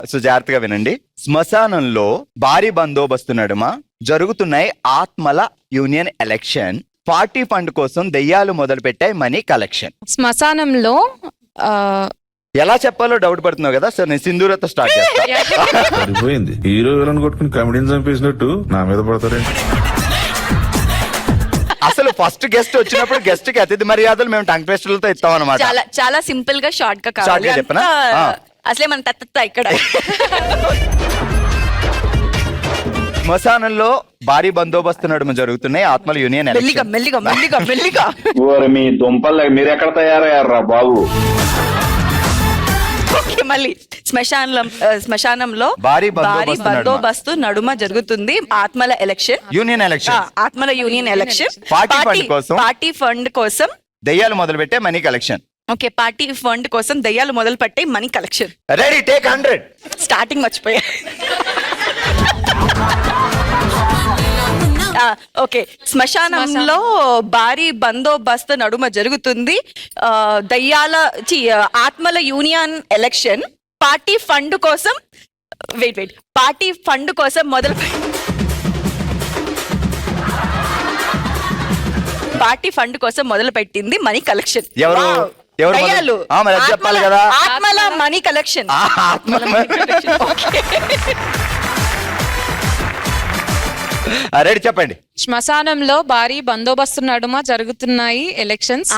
So జాగ్రత్తగా వినండి. శ్మశానంలో భారీ బందోబస్తు నడుమ జరుగుతున్నాయి ఆత్మల యూనియన్ ఎలక్షన్. పార్టీ ఫండ్ కోసం దెయ్యాలు మొదలు పెట్టాయి మనీ కలెక్షన్. శ్మశానంలో ఎలా చెప్పాలో డౌట్ పడుతున్నావు కదా. సో నేను సింధూరతో స్టార్ట్ చేస్తా. సరిపోయింది. హీరో విలన్ కొట్టుకుని కమెడీని చంపేసినట్టు నా మీద పడతారేంటి? అసలు ఫస్ట్ గెస్ట్ వచ్చినప్పుడు గెస్ట్ కి అతిథి మర్యాదలు మేము టంగ్ ట్విస్టర్లతో ఇస్తాం అనమాట. చాలా చాలా సింపుల్ గా షార్ట్ గా Short గా చెప్పనా? అసలే మన తత్త ఇక్కడ. శ్మశానంలో భారీ బందోబస్తు నడుమ జరుగుతున్నాయి ఆత్మల యూనియన్ మెల్లిగా ఎలక్షన్. మెల్లిగా మెల్లిగా మెల్లిగా. ఓరి మీ దుంపలు మీరు ఎక్కడ తయారయ్యారా బాబు? ఓకే, మళ్ళీ శ్మశానంలో భారీ భారీ బందోబస్తు బందోబస్తు నడుమ జరుగుతుంది ఆత్మల ఎలక్షన్. Union election. ఆత్మల యూనియన్ ఎలక్షన్. పార్టీ ఫండ్ కోసం దెయ్యాలు మొదలు పెట్టే money collection. Okay, party fund కోసం దయ్యాలు మొదలు పెట్టే money collection. Ready, take 100. Starting మర్చిపోయా. ఓకే, శ్మశానంలో భారీ బందోబస్తు నడుమ జరుగుతుంది ఆత్మల యూనియన్ ఎలక్షన్. పార్టీ ఫండ్ కోసం పార్టీ ఫండ్ కోసం మొదలు పెట్టింది మనీ కలెక్షన్. ఎవరు దయ్యాలు. మరి అది చెప్పాలి కదా. ఆత్మల మనీ కలెక్షన్. రెడీ, చెప్పండి. శ్మశానంలో భారీ బందోబస్తు నడుమ జరుగుతున్నాయి ఎలక్షన్స్.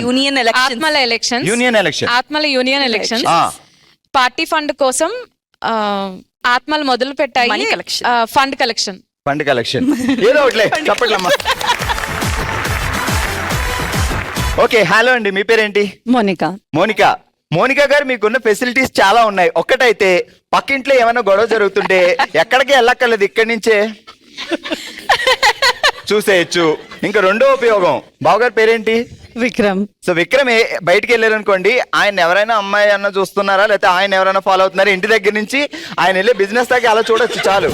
యూనియన్ ఆత్మల ఎలక్షన్స్. Union election. ఆత్మల యూనియన్ ఎలక్షన్స్. పార్టీ ఫండ్ కోసం ఆత్మలు మొదలు పెట్టాయి Money collection. Fund collection. Fund collection ఏదో ఒకట్లే చెప్పండి అమ్మా. ఓకే, హలో అండి, మీ పేరేంటి? మోనికా గారు, మీకున్న ఫెసిలిటీస్ చాలా ఉన్నాయి. ఒక్కటైతే పక్కింట్లో ఏమైనా గొడవ జరుగుతుంటే ఎక్కడికి వెళ్ళక్కర్లేదు, ఇక్కడి నుంచే చూసేయచ్చు. ఇంకా రెండో ఉపయోగం, బావగారి పేరేంటి? విక్రమ్. సో విక్రమ్ బయటికి వెళ్ళారు అనుకోండి, ఆయన ఎవరైనా అమ్మాయి అన్న చూస్తున్నారా, లేకపోతే ఆయన ఎవరైనా ఫాలో అవుతున్నారా, ఇంటి దగ్గర నుంచి ఆయన వెళ్ళే బిజినెస్ దాకా అలా చూడొచ్చు చాలు.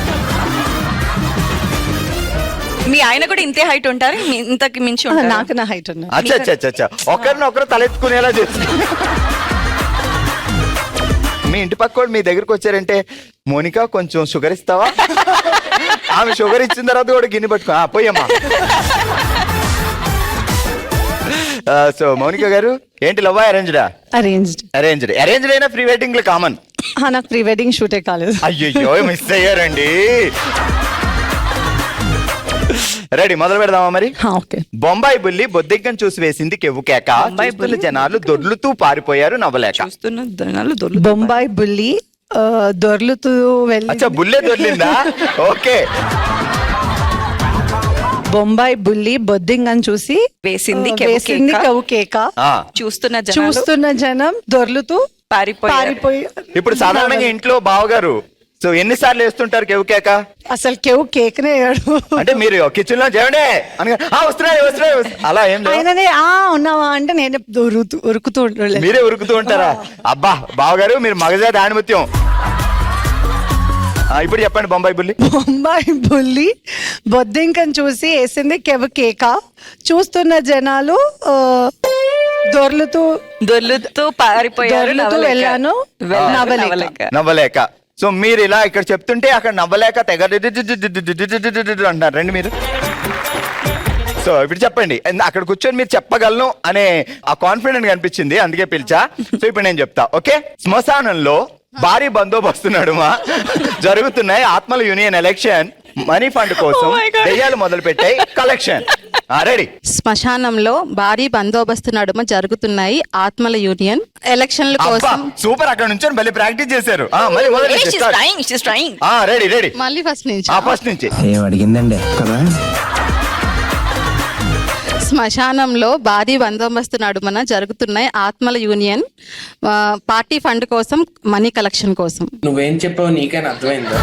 మీ ఆయన కూడా ఇంతే హైట్ ఉంటారు, ఇంతకి మించి ఉంటారు. నాకు నా హైట్ ఉన్నా. అచ్చా ఒకరినొకరు తలెత్తుకునేలా చేస్తుంది. మీ ఇంటి పక్క మీ దగ్గరకు వచ్చారంటే, మోనికా కొంచెం షుగర్ ఇస్తావా? ఆమె షుగర్ ఇచ్చిన తర్వాత కూడా గిన్నె పట్టుకో, పోయమ్మా. సో మౌనిక గారు, ఏంటి లవ్ అరేంజ్డా? అరేంజ్డ్ అయినా ప్రీ వెడ్డింగ్ లో కామన్. నాకు ప్రీ వెడ్డింగ్ షూటే కాలేదు. అయ్యో, మిస్ అయ్యారండి. రెడీ, మొదలు పెడదామా మరి? ఓకే. బొంబాయి బుల్లి బొద్దిగ్గం చూసి వేసింది కెవ్వుకేక. జనాలు దొర్లుతూ పారిపోయారు నవ్వలేక. బొంబాయి బుల్లి దొర్లుతూ అచ్చా, బుల్లే దొర్లిందా? ఓకే. బొంబాయి బుల్లి బొద్దింగని చూసి వేసింది కేక. చూస్తున్న జనం దొర్లుతూ పారిపోయి. ఇప్పుడు సాధారణంగా ఇంట్లో బావగారు సో ఎన్నిసార్లు వేస్తుంటారు కెవ్వుకేక? అసలు కేకనే అంటే మీరు కిచెన్ లో చేయండి వస్తున్నాయి అలా ఏం లేదు. ఆయననే ఉన్నావా అంటే నేనే ఉరుకుతూ ఉంటాను. మీరే ఉరుకుతూ ఉంటారా? అబ్బా బావగారు, మీరు మగజాతి ఆణిముత్యం. ఇప్పుడు చెప్పండి, బొంబాయి బుల్లి బొద్దింకని చూసి వేసింది కేక. చూస్తున్న జనాలు దొర్లుతూ పారిపోయారు వెళ్ళాను నవ్వలేక. సో మీరు ఇలా ఇక్కడ చెప్తుంటే అక్కడ నవ్వలేక తెగ అంటున్నారు రండి మీరు. సో ఇప్పుడు చెప్పండి, అక్కడ కూర్చొని మీరు చెప్పగలను అనే ఆ కాన్ఫిడెంట్ కనిపించింది, అందుకే పిలిచా. సో ఇప్పుడు నేను చెప్తా. ఓకే, శ్మశానంలో భారీ బందోబస్తు నడుమ జరుగుతున్నాయి ఆత్మల యూనియన్ ఎలక్షన్. మనీ ఫండ్ కోసం దెయ్యాలు మొదలు పెట్టాయి కలెక్షన్. రెడీ. శ్మశానంలో భారీ బందోబస్తు నడుమ జరుగుతున్నాయి ఆత్మల యూనియన్ ఎలక్షన్ల కోసం. సూపర్, అక్కడ నుంచి మళ్ళీ ప్రాక్టీస్ చేశారు. రెడీ, మళ్ళీ ఫస్ట్ నుంచి అడిగిందండి కదా. శ్మశానంలో భారీ బందోబస్తు నడుమన జరుగుతున్నాయి ఆత్మల యూనియన్ పార్టీ ఫండ్ కోసం మనీ కలెక్షన్ కోసం. నువ్వేం చెప్పావు నీకైనా అర్థమైందా?